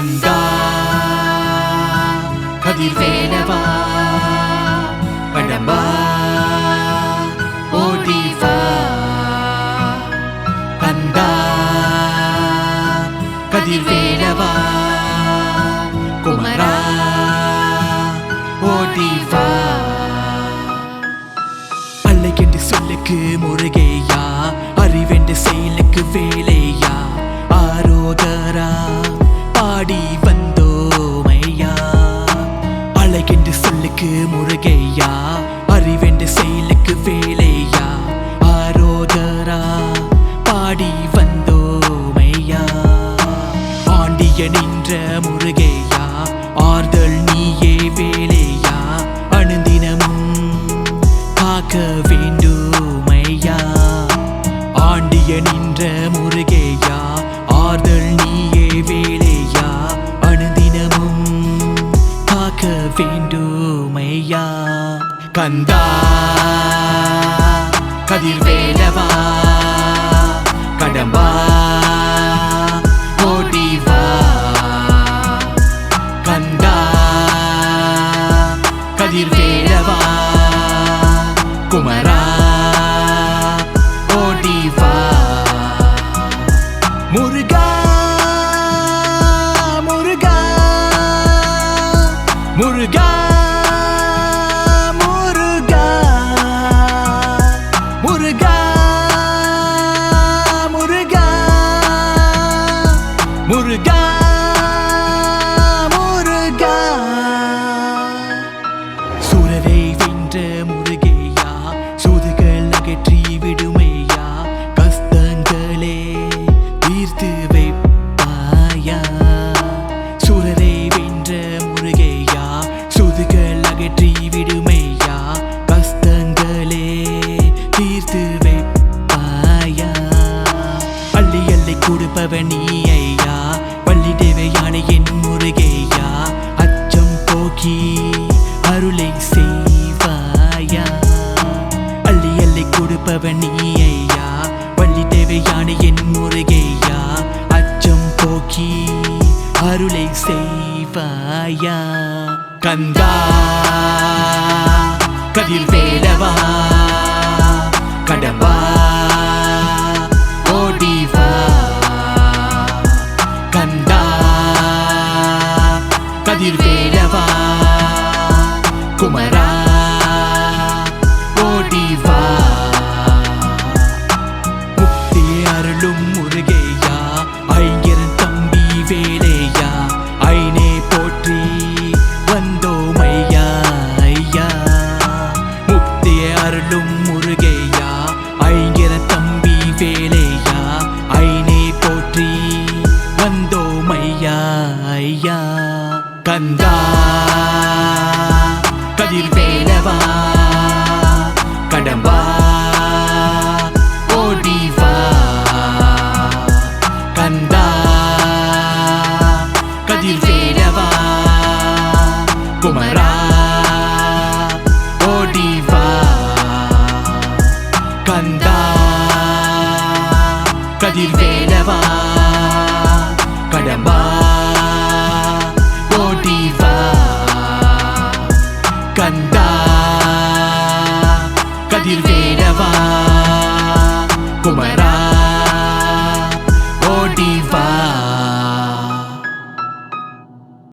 கந்தா கதிர்வேலவா கடம்பா ஓடிவா கந்தா கதிர்வேலவா குமரா ஓடிவா அல்லைக்கென்று சொல்லுக்கு முருகையா அறிவென்று செயலுக்கு வேலையா ஆரோகரா பாடி வந்தோமையா அழகென்று சொல்லுக்கு முருகையா அறிவென்று செயலுக்கு வேலையா ஆரோகரா பாடி வந்தோமையா ஆண்டிய நின்ற முருகையா ஆறுதல் நீயே வேலையா அனுதினமும் காக்க வேண்டுமையா ஆண்டிய நின்ற முருகையா ஆறுதல் நீயே வேலையா அனுதினமும் காக்க வேண்டுமையா கந்தா கதிர்வேலவா கடம்பா ஓடிவா கந்தா கதிர்வேலவா குமரா ஓடிவா முருகா முருகா முருகா முருகா முருகா முருகா முருகா முருகா சூரரை வென்ற முருகையா சூதுகள் அகற்றி விடுமையா கஷ்டங்களே தீர்த்து வைப்பாயா சூரரை வென்ற முருகையா சூதுகள் அகற்றி விடுமையா கஷ்டங்களே தீர்த்து வைப்பாயா அள்ளி அள்ளி கொடுப்பவன் நீ ஐயா பள்ளி தேவையான என் முருகையா அச்சம் போக்கி அருளை செய்வாயா அள்ளி அள்ளி கொடுப்பவன் நீ ஐயா பள்ளி தேவையான என் முருகையா அச்சம் போக்கி அருளை செய்வாயா கந்தா கதிர்வேலவா கடம்பா ஓடிவா கந்தா கதிர்வேலவா குமரா ஓடிவா முக்தி அருளும் முருகையா ஐயரன் தம்பி வேலையா ஐனே போற்றி வந்தோமையா ஐயா முக்தி அருளும் முருகையா ஐயரன் தம்பி வேலையா ஐனே போற்றி வந்தோமையா ஐயா கந்தா கதிர்வேலவா கடம்பா ஓடிவா கந்தா கதிர்வேலவா குமரா ஓடிவா கந்தா கதிர்வேலவா கடம்பா ஓடிவா கந்தா கதிர்வேலவா குமரா ஓடிவா